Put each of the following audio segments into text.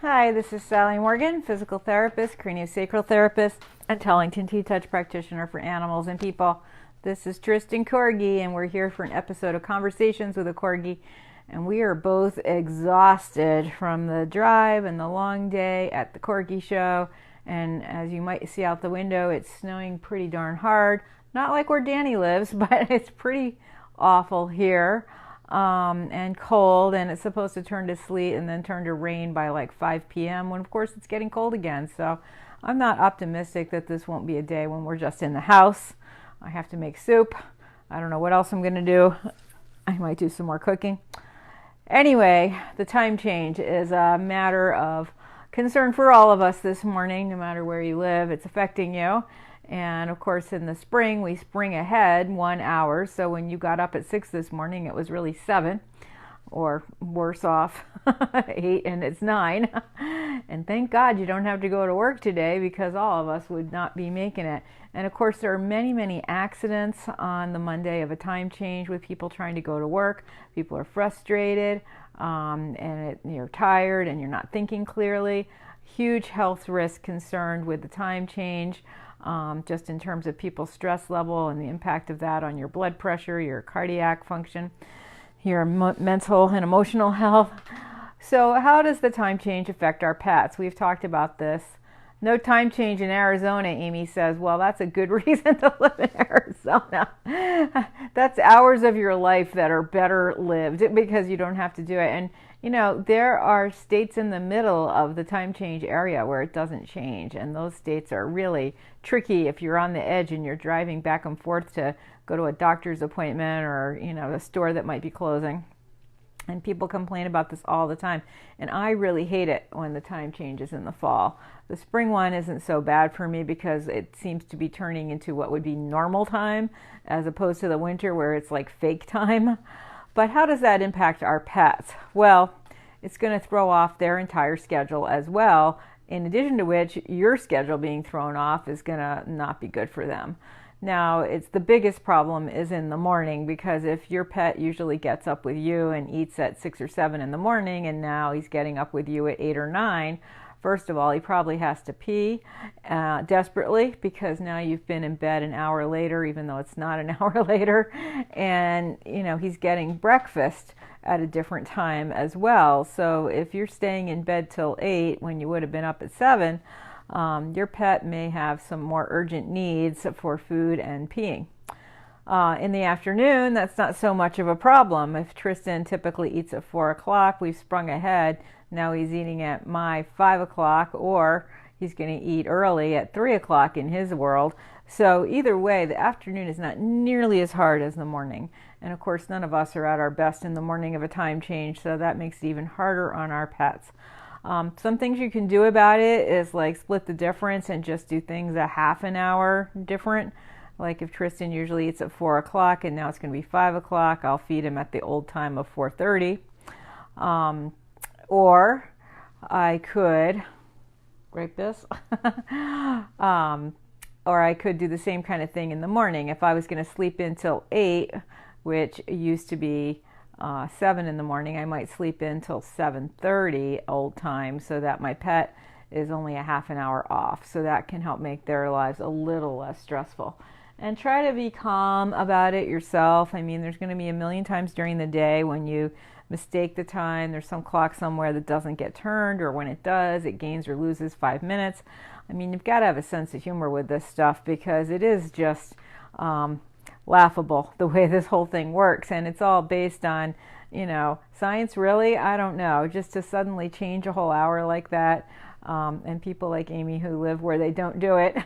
Hi, this is Sally Morgan, physical therapist, craniosacral therapist, and Tellington T-Touch practitioner for animals and people. This is Tristan Corgi, and we're here for an episode of Conversations with a Corgi. And we are both exhausted from the drive and the long day at the Corgi show. And as you might see out the window, it's snowing pretty darn hard. Not like where Danny lives, but it's pretty awful here. And cold, and it's supposed to turn to sleet and then turn to rain by like 5 p.m. when of course it's getting cold again. So I'm not optimistic that this won't be a day when we're just in the house. I have to make soup. I don't know what else I'm going to do. I might do some more cooking. Anyway, the time change is a matter of concern for all of us this morning, no matter where you live. It's affecting you. And of course, in the spring, we spring ahead 1 hour. So when you got up at 6 this morning, it was really 7, or worse off, 8, and it's 9. And thank God you don't have to go to work today, because all of us would not be making it. And of course, there are many, many accidents on the Monday of a time change with people trying to go to work. People are frustrated, and you're tired, and you're not thinking clearly. Huge health risk concerned with the time change. Just in terms of people's stress level and the impact of that on your blood pressure, your cardiac function, your mental and emotional health. So how does the time change affect our pets? We've talked about this. No time change in Arizona, Amy says. Well, that's a good reason to live in Arizona. That's hours of your life that are better lived because you don't have to do it. And you know, there are states in the middle of the time change area where it doesn't change. And those states are really tricky if you're on the edge and you're driving back and forth to go to a doctor's appointment or, you know, a store that might be closing. And people complain about this all the time. And I really hate it when the time changes in the fall. The spring one isn't so bad for me because it seems to be turning into what would be normal time as opposed to the winter where it's like fake time. But how does that impact our pets? Well, it's going to throw off their entire schedule as well, in addition to which your schedule being thrown off is going to not be good for them. Now, it's the biggest problem is in the morning, because if your pet usually gets up with you and eats at 6 or 7 in the morning, and now he's getting up with you at 8 or 9, first of all, he probably has to pee desperately, because now you've been in bed an hour later, even though it's not an hour later. And, you know, he's getting breakfast at a different time as well. So if you're staying in bed till 8 when you would have been up at 7, your pet may have some more urgent needs for food and peeing. In the afternoon, that's not so much of a problem. If Tristan typically eats at 4 o'clock, we've sprung ahead. Now he's eating at my 5 o'clock, or he's going to eat early at 3 o'clock in his world. So either way, the afternoon is not nearly as hard as the morning. And of course, none of us are at our best in the morning of a time change, so that makes it even harder on our pets. Some things you can do about it is like split the difference and just do things a half an hour different. Like if Tristan usually eats at 4 o'clock and now it's going to be 5 o'clock, I'll feed him at the old time of 4:30. Or I could, grape this, or I could do the same kind of thing in the morning. If I was going to sleep until 8, which used to be 7 in the morning, I might sleep in till 7:30 old time, so that my pet is only a half an hour off. So that can help make their lives a little less stressful. And try to be calm about it yourself. I mean, there's going to be a million times during the day when you mistake the time. There's some clock somewhere that doesn't get turned, or when it does, it gains or loses 5 minutes. I mean, you've got to have a sense of humor with this stuff, because it is just laughable the way this whole thing works. And it's all based on, you know, science, really? I don't know. Just to suddenly change a whole hour like that. And people like Amy who live where they don't do it,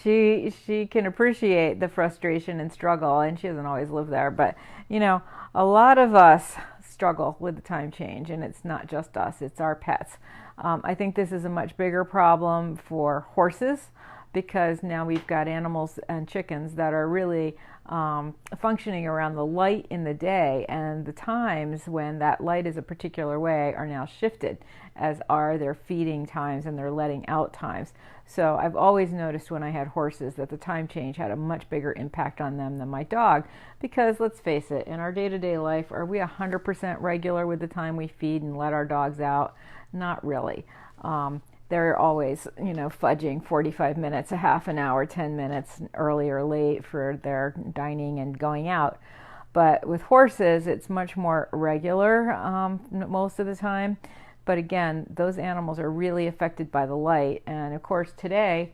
she can appreciate the frustration and struggle, and she doesn't always live there. But, you know, a lot of us struggle with the time change, and it's not just us, it's our pets. I think this is a much bigger problem for horses, because now we've got animals and chickens that are really functioning around the light in the day, and the times when that light is a particular way are now shifted, as are their feeding times and their letting out times. So I've always noticed when I had horses that the time change had a much bigger impact on them than my dog, because let's face it, in our day-to-day life, are we 100% regular with the time we feed and let our dogs out? Not really. They're always, fudging 45 minutes, a half an hour, 10 minutes early or late for their dining and going out. But with horses, it's much more regular most of the time. But again, those animals are really affected by the light. And of course, today,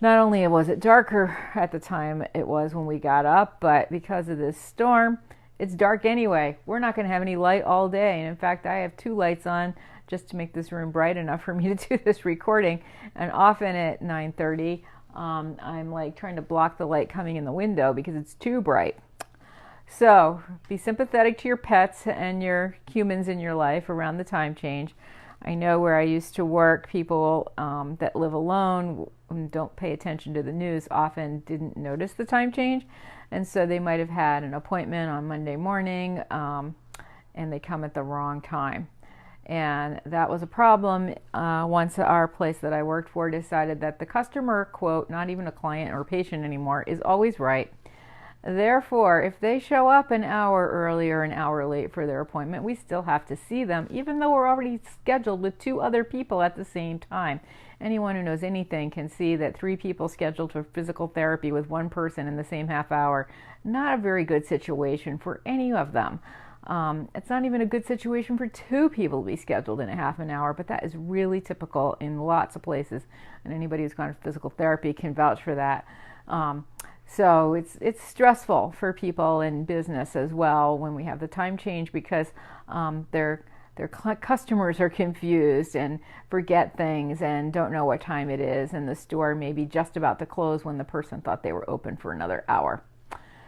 not only was it darker at the time it was when we got up, but because of this storm, it's dark anyway. We're not going to have any light all day. And in fact, I have 2 lights on just to make this room bright enough for me to do this recording. And often at 9:30, I'm like trying to block the light coming in the window because it's too bright. So be sympathetic to your pets and your humans in your life around the time change. I know where I used to work, people that live alone and don't pay attention to the news often didn't notice the time change. And so they might have had an appointment on Monday morning and they come at the wrong time. And that was a problem once our place that I worked for decided that the customer, quote, not even a client or patient anymore, is always right. Therefore, if they show up an hour early or an hour late for their appointment, we still have to see them, even though we're already scheduled with 2 other people at the same time. Anyone who knows anything can see that 3 people scheduled for physical therapy with 1 person in the same half hour, not a very good situation for any of them. It's not even a good situation for 2 people to be scheduled in a half an hour, but that is really typical in lots of places, and anybody who's gone to physical therapy can vouch for that. So it's stressful for people in business as well when we have the time change, because their customers are confused and forget things and don't know what time it is, and the store may be just about to close when the person thought they were open for another hour.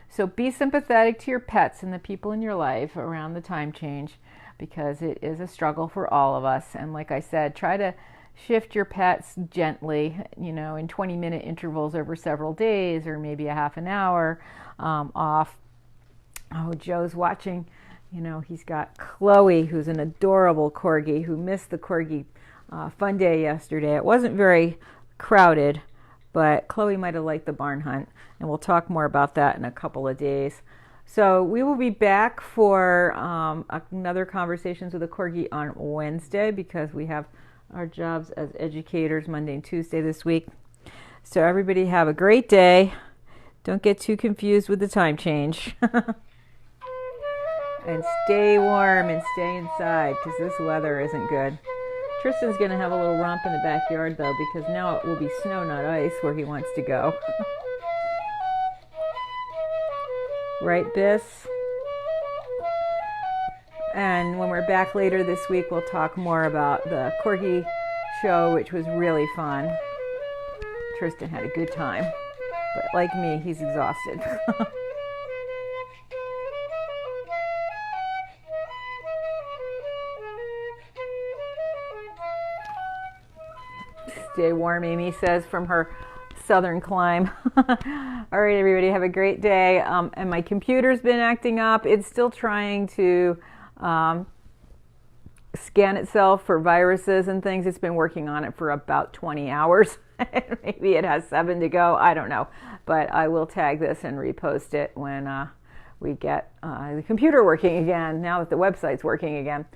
So be sympathetic to your pets and the people in your life around the time change, because it is a struggle for all of us. And like I said, try to shift your pets gently, in 20-minute intervals over several days, or maybe a half an hour off. Oh, Joe's watching. He's got Chloe, who's an adorable Corgi, who missed the Corgi fun day yesterday. It wasn't very crowded, but Chloe might have liked the barn hunt, and we'll talk more about that in a couple of days. So we will be back for another Conversations with a Corgi on Wednesday, because we have our jobs as educators Monday and Tuesday this week. So everybody have a great day. Don't get too confused with the time change. And stay warm and stay inside, because this weather isn't good. Tristan's going to have a little romp in the backyard, though, because now it will be snow, not ice, where he wants to go. Right, Biss? And when we're back later this week, we'll talk more about the Corgi show, which was really fun. Tristan had a good time, but like me, he's exhausted. Stay warm, Amy says from her southern climb. All right, everybody, have a great day. And my computer's been acting up. It's still trying to scan itself for viruses and things. It's been working on it for about 20 hours. Maybe it has 7 to go. I don't know. But I will tag this and repost it when we get the computer working again, now that the website's working again.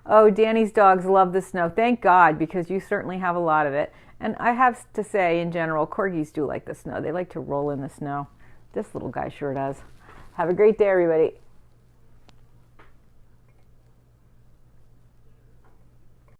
Oh, Danny's dogs love the snow. Thank God, because you certainly have a lot of it. And I have to say, in general, Corgis do like the snow. They like to roll in the snow. This little guy sure does. Have a great day, everybody.